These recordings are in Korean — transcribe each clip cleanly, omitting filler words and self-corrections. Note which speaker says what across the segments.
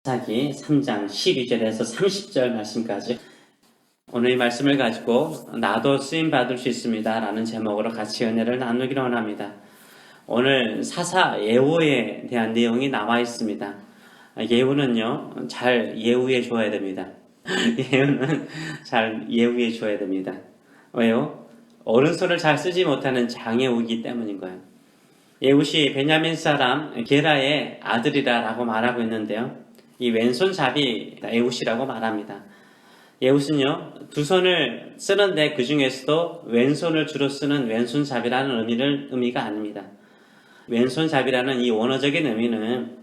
Speaker 1: 사기 3장 12절에서 30절 말씀까지 오늘 이 말씀을 가지고 나도 쓰임받을 수 있습니다 라는 제목으로 같이 은혜를 나누기를 원합니다. 오늘 사사 예후에 대한 내용이 나와 있습니다. 예후는요 잘 예후해 줘야 됩니다. 예후는 잘 예후해 줘야 됩니다. 왜요? 오른손을 잘 쓰지 못하는 장예후이기 때문인 거예요. 예후시 베냐민 사람 게라의 아들이라고 말하고 있는데요. 이 왼손잡이 예후시라고 말합니다. 예후시는요 두 손을 쓰는데 그 중에서도 왼손을 주로 쓰는 왼손잡이라는 의미가 아닙니다. 왼손잡이라는 이 원어적인 의미는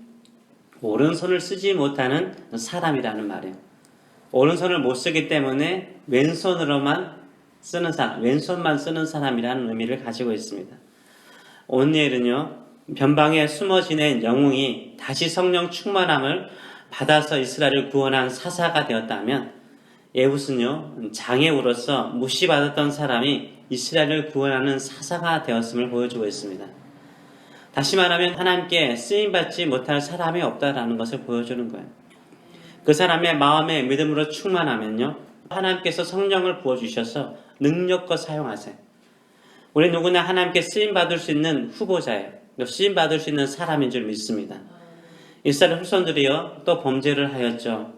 Speaker 1: 오른손을 쓰지 못하는 사람이라는 말이에요. 오른손을 못 쓰기 때문에 왼손으로만 쓰는 사람, 왼손만 쓰는 사람이라는 의미를 가지고 있습니다. 오늘은요 변방에 숨어 지낸 영웅이 다시 성령 충만함을 받아서 이스라엘을 구원한 사사가 되었다면, 예후는요 장애우로서 무시받았던 사람이 이스라엘을 구원하는 사사가 되었음을 보여주고 있습니다. 다시 말하면 하나님께 쓰임받지 못할 사람이 없다라는 것을 보여주는 거예요. 그 사람의 마음에 믿음으로 충만하면요 하나님께서 성령을 부어주셔서 능력껏 사용하세요. 우리 누구나 하나님께 쓰임받을 수 있는 후보자예요. 쓰임받을 수 있는 사람인 줄 믿습니다. 이스라엘 후손들이요 또 범죄를 하였죠.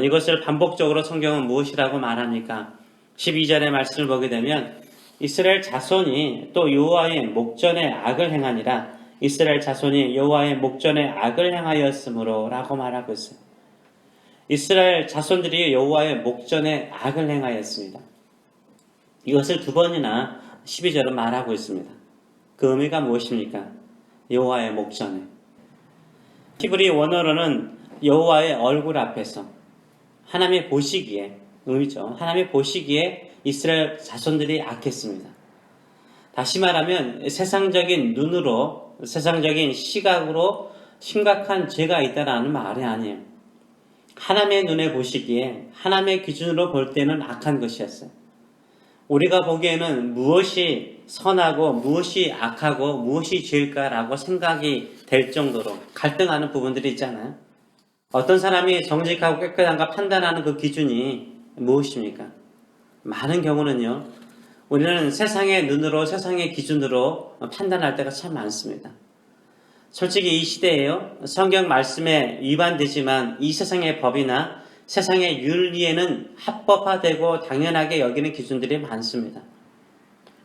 Speaker 1: 이것을 반복적으로 성경은 무엇이라고 말합니까? 12절의 말씀을 보게 되면 이스라엘 자손이 또 여호와의 목전에 악을 행하니라. 이스라엘 자손이 여호와의 목전에 악을 행하였으므로 라고 말하고 있어요. 이스라엘 자손들이 여호와의 목전에 악을 행하였습니다. 이것을 두 번이나 12절은 말하고 있습니다. 그 의미가 무엇입니까? 여호와의 목전에. 히브리 원어로는 여호와의 얼굴 앞에서 하나님의 보시기에 의미죠. 하나님의 보시기에 이스라엘 자손들이 악했습니다. 다시 말하면 세상적인 눈으로, 세상적인 시각으로 심각한 죄가 있다라는 말이 아니에요. 하나님의 눈에 보시기에 하나님의 기준으로 볼 때는 악한 것이었어요. 우리가 보기에는 무엇이 선하고 무엇이 악하고 무엇이 죄일까라고 생각이 될 정도로 갈등하는 부분들이 있잖아요. 어떤 사람이 정직하고 깨끗한가 판단하는 그 기준이 무엇입니까? 많은 경우는요 우리는 세상의 눈으로, 세상의 기준으로 판단할 때가 참 많습니다. 솔직히 이 시대에요 성경 말씀에 위반되지만 이 세상의 법이나 세상의 윤리에는 합법화되고 당연하게 여기는 기준들이 많습니다.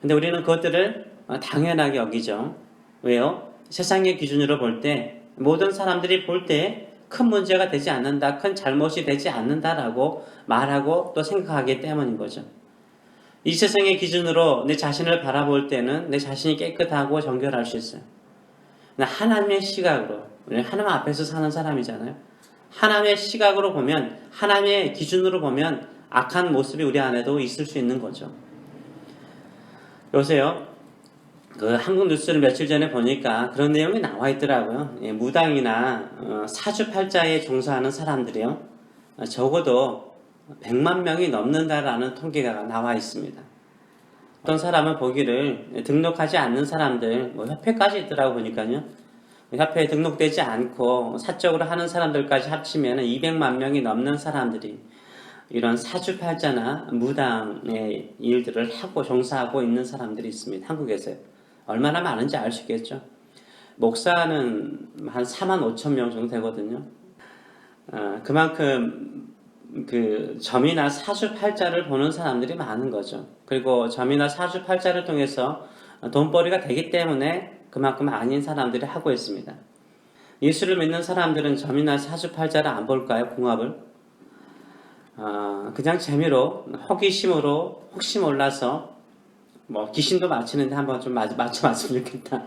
Speaker 1: 근데 우리는 그것들을 당연하게 여기죠. 왜요? 세상의 기준으로 볼 때 모든 사람들이 볼 때 큰 문제가 되지 않는다, 큰 잘못이 되지 않는다라고 말하고 또 생각하기 때문인 거죠. 이 세상의 기준으로 내 자신을 바라볼 때는 내 자신이 깨끗하고 정결할 수 있어요. 하나님의 시각으로, 우리는 하나님 앞에서 사는 사람이잖아요. 하나님의 시각으로 보면, 하나님의 기준으로 보면 악한 모습이 우리 안에도 있을 수 있는 거죠. 요새요 그 한국 뉴스를 며칠 전에 보니까 그런 내용이 나와 있더라고요. 무당이나 사주팔자에 종사하는 사람들이요 적어도 100만 명이 넘는다라는 통계가 나와 있습니다. 어떤 사람은 보기를 등록하지 않는 사람들, 협회까지 있더라고 보니까요. 협회에 등록되지 않고 사적으로 하는 사람들까지 합치면 200만 명이 넘는 사람들이 이런 사주팔자나 무당의 일들을 하고 종사하고 있는 사람들이 있습니다. 한국에서요. 얼마나 많은지 알 수 있겠죠. 목사는 한 4만 5천 명 정도 되거든요. 그만큼 그 점이나 사주팔자를 보는 사람들이 많은 거죠. 그리고 점이나 사주팔자를 통해서 돈벌이가 되기 때문에 그만큼 아닌 사람들이 하고 있습니다. 예수를 믿는 사람들은 점이나 사주팔자를 안 볼까요? 궁합을? 그냥 재미로, 호기심으로, 혹시 몰라서 귀신도 맞히는데 한번 좀 맞춰봤으면 좋겠다.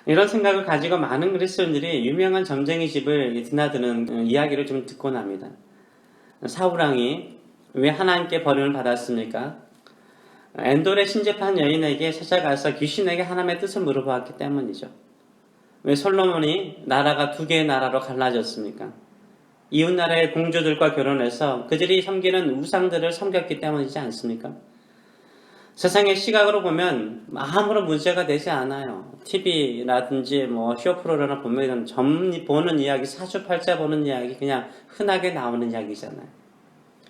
Speaker 1: 이런 생각을 가지고 많은 그리스도인들이 유명한 점쟁이 집을 드나드는 이야기를 좀 듣곤 합니다. 사울왕이 왜 하나님께 버림을 받았습니까? 엔돌의 신접한 여인에게 찾아가서 귀신에게 하나님의 뜻을 물어보았기 때문이죠. 왜 솔로몬이 나라가 두 개의 나라로 갈라졌습니까? 이웃나라의 공주들과 결혼해서 그들이 섬기는 우상들을 섬겼기 때문이지 않습니까? 세상의 시각으로 보면 아무런 문제가 되지 않아요. TV라든지 뭐 쇼프로나 보면 보는 이야기, 사주팔자 보는 이야기 그냥 흔하게 나오는 이야기잖아요.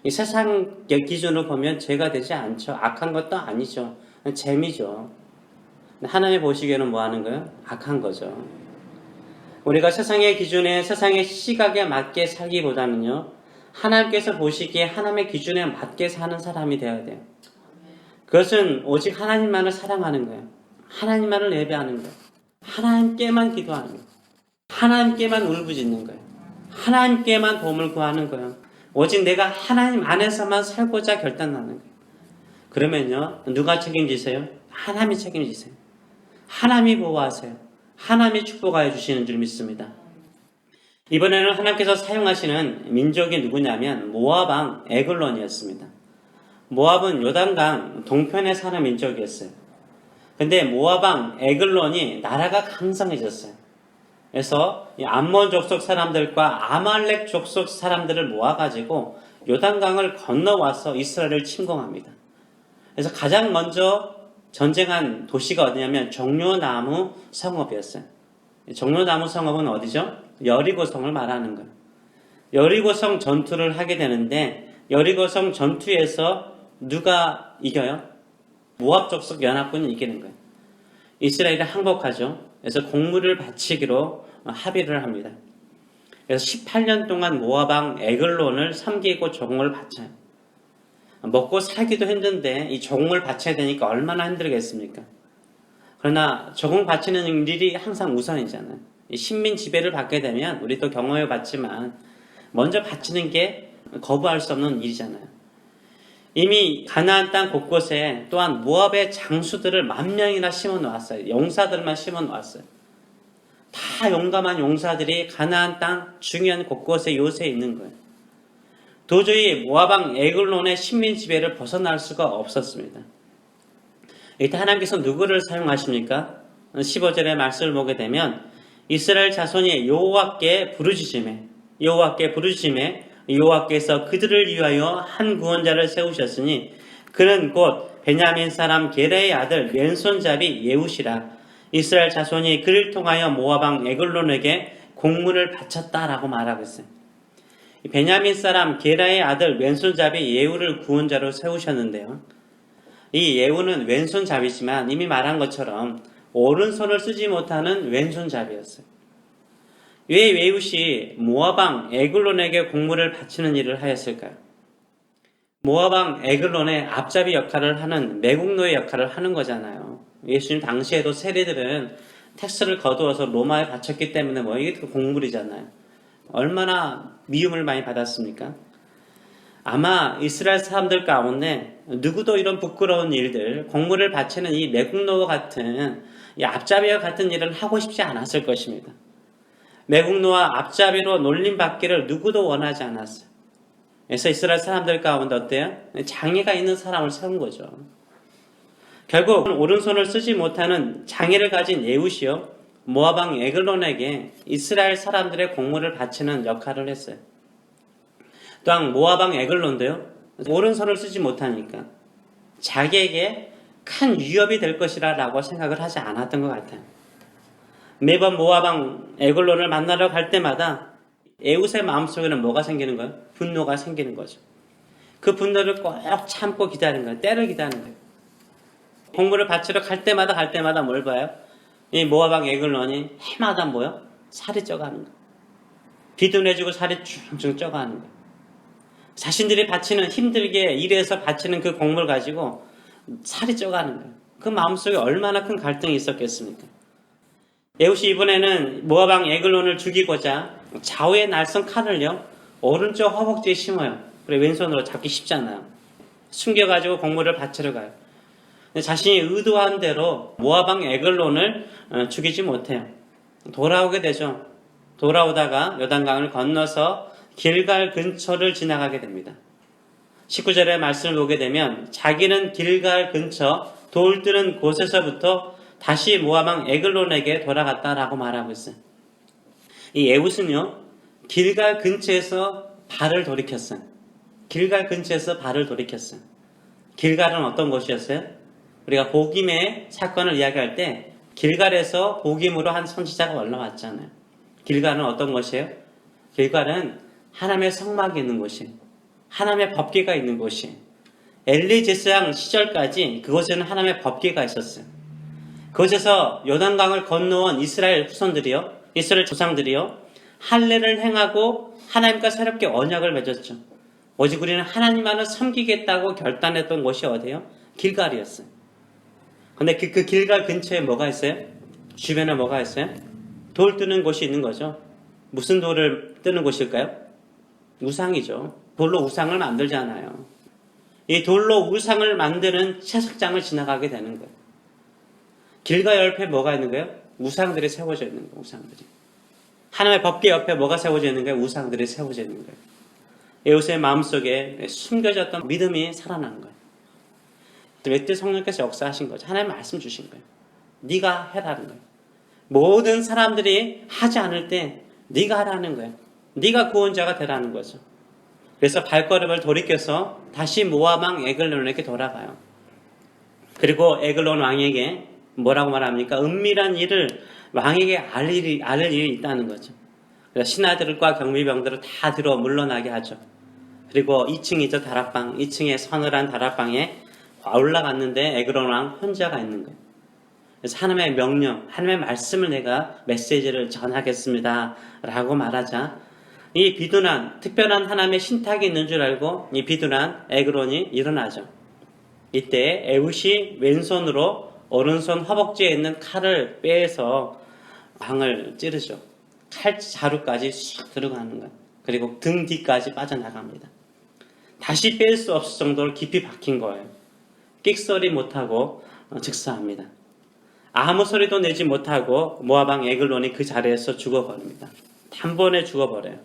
Speaker 1: 이 세상 기준으로 보면 죄가 되지 않죠. 악한 것도 아니죠. 재미죠. 하나님 보시기에는 뭐 하는 거예요? 악한 거죠. 우리가 세상의 기준에, 세상의 시각에 맞게 살기보다는요, 하나님께서 보시기에 하나님의 기준에 맞게 사는 사람이 되어야 돼요. 그것은 오직 하나님만을 사랑하는 거예요. 하나님만을 예배하는 거예요. 하나님께만 기도하는 거예요. 하나님께만 울부짖는 거예요. 하나님께만 도움을 구하는 거예요. 오직 내가 하나님 안에서만 살고자 결단하는 거예요. 그러면요, 누가 책임지세요? 하나님이 책임지세요. 하나님이 보호하세요. 하나님이 축복하여 주시는 줄 믿습니다. 이번에는 하나님께서 사용하시는 민족이 누구냐면 모압 왕 에글론이었습니다. 모압은 요단강 동편에 사는 민족이었어요. 근데 모압 왕 에글론이 나라가 강성해졌어요. 그래서 암몬 족속 사람들과 아말렉 족속 사람들을 모아가지고 요단강을 건너와서 이스라엘을 침공합니다. 그래서 가장 먼저 전쟁한 도시가 어디냐면 종려나무 성읍이었어요. 종려나무 성읍은 어디죠? 여리고성을 말하는 거예요. 여리고성 전투를 하게 되는데 여리고성 전투에서 누가 이겨요? 모압 족속 연합군이 이기는 거예요. 이스라엘이 항복하죠. 그래서 공물을 바치기로 합의를 합니다. 그래서 18년 동안 모압 왕 에글론을 섬기고 종을 바쳐요. 먹고 살기도 힘든데 이 종을 바쳐야 되니까 얼마나 힘들겠습니까? 그러나 종을 바치는 일이 항상 우선이잖아요. 신민 지배를 받게 되면 우리도 경험해 봤지만 먼저 바치는 게 거부할 수 없는 일이잖아요. 이미 가나안 땅 곳곳에 또한 모압의 장수들을 10,000명이나 심어 놓았어요. 용사들만 심어 놓았어요. 다 용감한 용사들이 가나안 땅 중요한 곳곳에 요새 있는 거예요. 도저히 모압 왕 에글론의 식민 지배를 벗어날 수가 없었습니다. 이때 하나님께서 누구를 사용하십니까? 15절의 말씀을 보게 되면 이스라엘 자손이 여호와께 부르짖음에 여호와께서 그들을 위하여 한 구원자를 세우셨으니 그는 곧 베냐민 사람 게레의 아들 왼손잡이 예후시라. 이스라엘 자손이 그를 통하여 모압 왕 에글론에게 공물을 바쳤다라고 말하고 있어요. 베냐민 사람 게라의 아들 왼손잡이 예후를 구원자로 세우셨는데요. 이 예후는 왼손잡이지만 이미 말한 것처럼 오른손을 쓰지 못하는 왼손잡이였어요. 왜 예후시 모압 왕 에글론에게 공물을 바치는 일을 하였을까요? 모압 왕 에글론의 앞잡이 역할을 하는 매국노의 역할을 하는 거잖아요. 예수님 당시에도 세리들은 텍스를 거두어서 로마에 바쳤기 때문에 이게 공물이잖아요. 얼마나 미움을 많이 받았습니까? 아마 이스라엘 사람들 가운데 누구도 이런 부끄러운 일들, 공물을 바치는 이 매국노와 같은 이 앞잡이와 같은 일을 하고 싶지 않았을 것입니다. 매국노와 앞잡이로 놀림받기를 누구도 원하지 않았어요. 그래서 이스라엘 사람들 가운데 어때요? 장애가 있는 사람을 세운 거죠. 결국 오른손을 쓰지 못하는 장애를 가진 예후시요 모압 왕 에글론에게 이스라엘 사람들의 공물을 바치는 역할을 했어요. 또한 모압 왕 에글론도요, 오른손을 쓰지 못하니까 자기에게 큰 위협이 될 것이라고 생각을 하지 않았던 것 같아요. 매번 모압 왕 에글론을 만나러 갈 때마다 에훗의 마음속에는 뭐가 생기는 거예요? 분노가 생기는 거죠. 그 분노를 꼭 참고 기다리는 거예요. 때를 기다리는 거예요. 공물을 바치러 갈 때마다 뭘 봐요? 이 모압 왕 에글론이 해마다 뭐요? 살이 쪄가는 거예요. 비도 내주고 살이 쭉쭉 쪄가는 거예요. 자신들이 바치는, 힘들게 일해서 바치는 그 공물 가지고 살이 쪄가는 거예요. 그 마음속에 얼마나 큰 갈등이 있었겠습니까? 예후시 이번에는 모압 왕 에글론을 죽이고자 좌우의 날선 칼을요, 오른쪽 허벅지에 심어요. 그래, 왼손으로 잡기 쉽잖아요. 숨겨가지고 공물을 바치러 가요. 자신이 의도한 대로 모압 왕 에글론을 죽이지 못해요. 돌아오게 되죠. 돌아오다가 요단강을 건너서 길갈 근처를 지나가게 됩니다. 19절의 말씀을 보게 되면 자기는 길갈 근처 돌 뜨는 곳에서부터 다시 모압 왕 에글론에게 돌아갔다라고 말하고 있어요. 이 에훗은요, 길갈 근처에서 발을 돌이켰어요. 길갈 근처에서 발을 돌이켰어요. 길갈은 어떤 곳이었어요? 우리가 복임의 사건을 이야기할 때 길갈에서 복임으로 한 선지자가 올라왔잖아요. 길갈은 어떤 곳이에요? 길갈은 하나님의 성막이 있는 곳이에요. 하나님의 법궤가 있는 곳이에요. 엘리 제사장 시절까지 그곳에는 하나님의 법궤가 있었어요. 그곳에서 요단강을 건너온 이스라엘 후손들이요, 이스라엘 조상들이요, 할례를 행하고 하나님과 새롭게 언약을 맺었죠. 오직 우리는 하나님만을 섬기겠다고 결단했던 곳이 어디예요? 길갈이었어요. 근데 그 길갈 근처에 뭐가 있어요? 주변에 뭐가 있어요? 돌 뜨는 곳이 있는 거죠. 무슨 돌을 뜨는 곳일까요? 우상이죠. 돌로 우상을 만들잖아요. 이 돌로 우상을 만드는 채석장을 지나가게 되는 거예요. 길갈 옆에 뭐가 있는 거예요? 우상들이 세워져 있는 거예요. 우상들이. 하나님의 법궤 옆에 뭐가 세워져 있는 거예요? 우상들이 세워져 있는 거예요. 에우스의 마음속에 숨겨졌던 믿음이 살아나는 거예요. 왜 성령께서 역사하신 거죠? 하나님 말씀 주신 거예요. 네가 해라는 거예요. 모든 사람들이 하지 않을 때 네가 하라는 거예요. 네가 구원자가 되라는 거죠. 그래서 발걸음을 돌이켜서 다시 모압 왕 에글론에게 돌아가요. 그리고 에글론 왕에게 뭐라고 말합니까? 은밀한 일을 왕에게 알릴 일이 있다는 거죠. 그래서 신하들과 경비병들을 다 들어 물러나게 하죠. 그리고 2층이죠, 다락방. 2층에 서늘한 다락방에 올라갔는데 에글론 왕 혼자가 있는 거예요. 그래서 하나님의 명령, 하나님의 말씀을 내가 메시지를 전하겠습니다 라고 말하자 이 비둔한, 특별한 하나님의 신탁이 있는 줄 알고 이 비둔한 에글론이 일어나죠. 이때 에웃이 왼손으로 오른손 허벅지에 있는 칼을 빼서 방을 찌르죠. 칼자루까지 쑥 들어가는 거예요. 그리고 등 뒤까지 빠져나갑니다. 다시 뺄 수 없을 정도로 깊이 박힌 거예요. 끽소리 못하고 즉사합니다. 아무 소리도 내지 못하고 모압왕 에글론이 그 자리에서 죽어버립니다. 단번에 죽어버려요.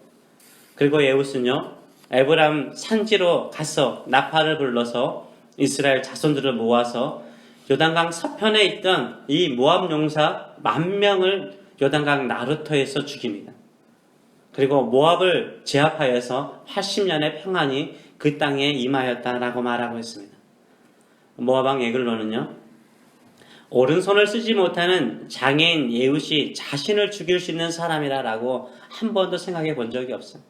Speaker 1: 그리고 에웃은요, 에브람 산지로 가서 나팔을 불러서 이스라엘 자손들을 모아서 요단강 서편에 있던 이 모압 용사 10,000명을 요단강 나루터에서 죽입니다. 그리고 모압을 제압하여서 80년의 평안이 그 땅에 임하였다라고 말하고 있습니다. 모압왕 에글론은요, 오른손을 쓰지 못하는 장애인 에웃이 자신을 죽일 수 있는 사람이라고 한 번도 생각해 본 적이 없어요.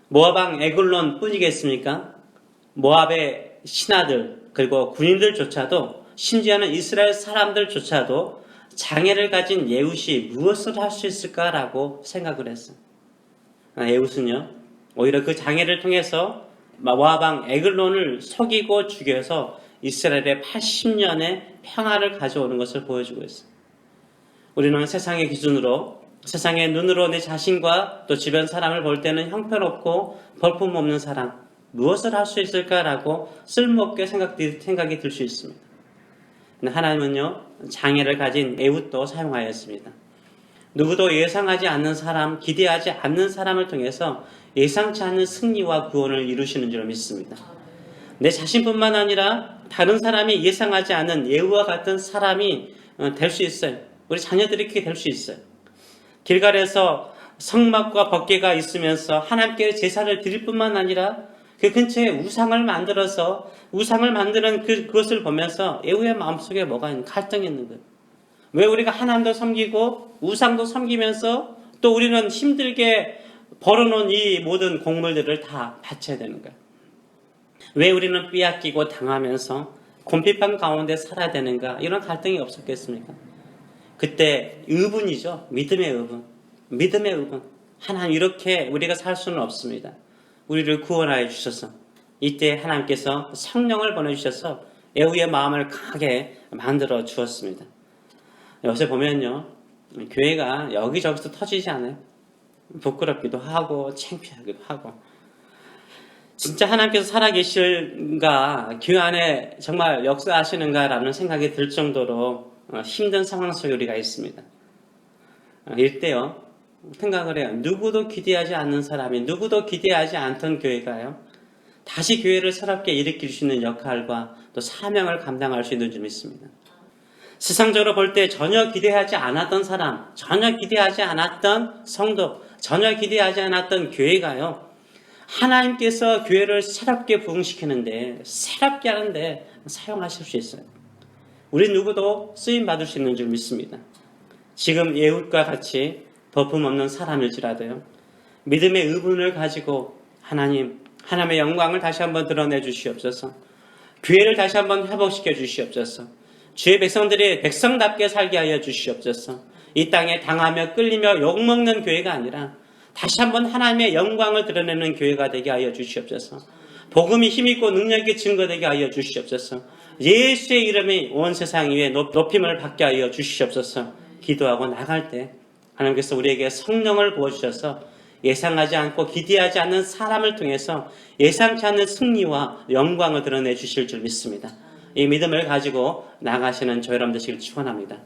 Speaker 1: 모압왕 에글론 뿐이겠습니까? 모압의 신하들 그리고 군인들조차도 심지어는 이스라엘 사람들조차도 장애를 가진 에웃이 무엇을 할 수 있을까라고 생각을 했어요. 에웃은요, 오히려 그 장애를 통해서 모압왕 에글론을 속이고 죽여서 이스라엘의 80년의 평화를 가져오는 것을 보여주고 있어요. 우리는 세상의 기준으로, 세상의 눈으로 내 자신과 또 주변 사람을 볼 때는 형편없고 볼품없는 사람, 무엇을 할 수 있을까라고 쓸모없게 생각이 들 수 있습니다. 하나님은요, 장애를 가진 에웃도 사용하였습니다. 누구도 예상하지 않는 사람, 기대하지 않는 사람을 통해서 예상치 않는 승리와 구원을 이루시는 줄 믿습니다. 내 자신뿐만 아니라 다른 사람이 예상하지 않는 예후와 같은 사람이 될 수 있어요. 우리 자녀들이 그렇게 될 수 있어요. 길갈에서 성막과 법궤가 있으면서 하나님께 제사를 드릴 뿐만 아니라 그 근처에 우상을 만들어서 우상을 만드는 그것을 보면서 예후의 마음속에 뭐가 있는 갈등이 있는 거예요. 왜 우리가 하나님도 섬기고 우상도 섬기면서 또 우리는 힘들게 벌어놓은 이 모든 곡물들을 다 바쳐야 되는 거예요. 왜 우리는 빼앗기고 당하면서 곰핍한 가운데 살아야 되는가? 이런 갈등이 없었겠습니까? 그때 의분이죠. 믿음의 의분. 믿음의 의분. 하나님 이렇게 우리가 살 수는 없습니다. 우리를 구원하여 주셔서 이때 하나님께서 성령을 보내주셔서 예후의 마음을 강하게 만들어 주었습니다. 요새 보면요, 교회가 여기저기서 터지지 않아요? 부끄럽기도 하고 창피하기도 하고. 진짜 하나님께서 살아계실까, 교회 안에 정말 역사하시는가라는 생각이 들 정도로 힘든 상황 속에 우리가 있습니다. 이때요, 생각을 해요. 누구도 기대하지 않는 사람이, 누구도 기대하지 않던 교회가요, 다시 교회를 새롭게 일으킬 수 있는 역할과 또 사명을 감당할 수 있는 줄 믿습니다. 세상적으로 볼 때 전혀 기대하지 않았던 사람, 전혀 기대하지 않았던 성도, 전혀 기대하지 않았던 교회가요, 하나님께서 교회를 새롭게 부흥시키는데, 새롭게 하는데 사용하실 수 있어요. 우리 누구도 쓰임받을 수 있는 줄 믿습니다. 지금 예후과 같이 버품없는 사람일지라도요. 믿음의 의분을 가지고 하나님의 영광을 다시 한번 드러내 주시옵소서. 교회를 다시 한번 회복시켜 주시옵소서. 주의 백성들이 백성답게 살게 하여 주시옵소서. 이 땅에 당하며 끌리며 욕먹는 교회가 아니라 다시 한번 하나님의 영광을 드러내는 교회가 되게 하여 주시옵소서. 복음이 힘있고 능력이 증거되게 하여 주시옵소서. 예수의 이름이 온 세상 위에 높임을 받게 하여 주시옵소서. 기도하고 나갈 때 하나님께서 우리에게 성령을 부어주셔서 예상하지 않고 기대하지 않는 사람을 통해서 예상치 않는 승리와 영광을 드러내 주실 줄 믿습니다. 이 믿음을 가지고 나가시는 저 여러분 되시길 축원합니다.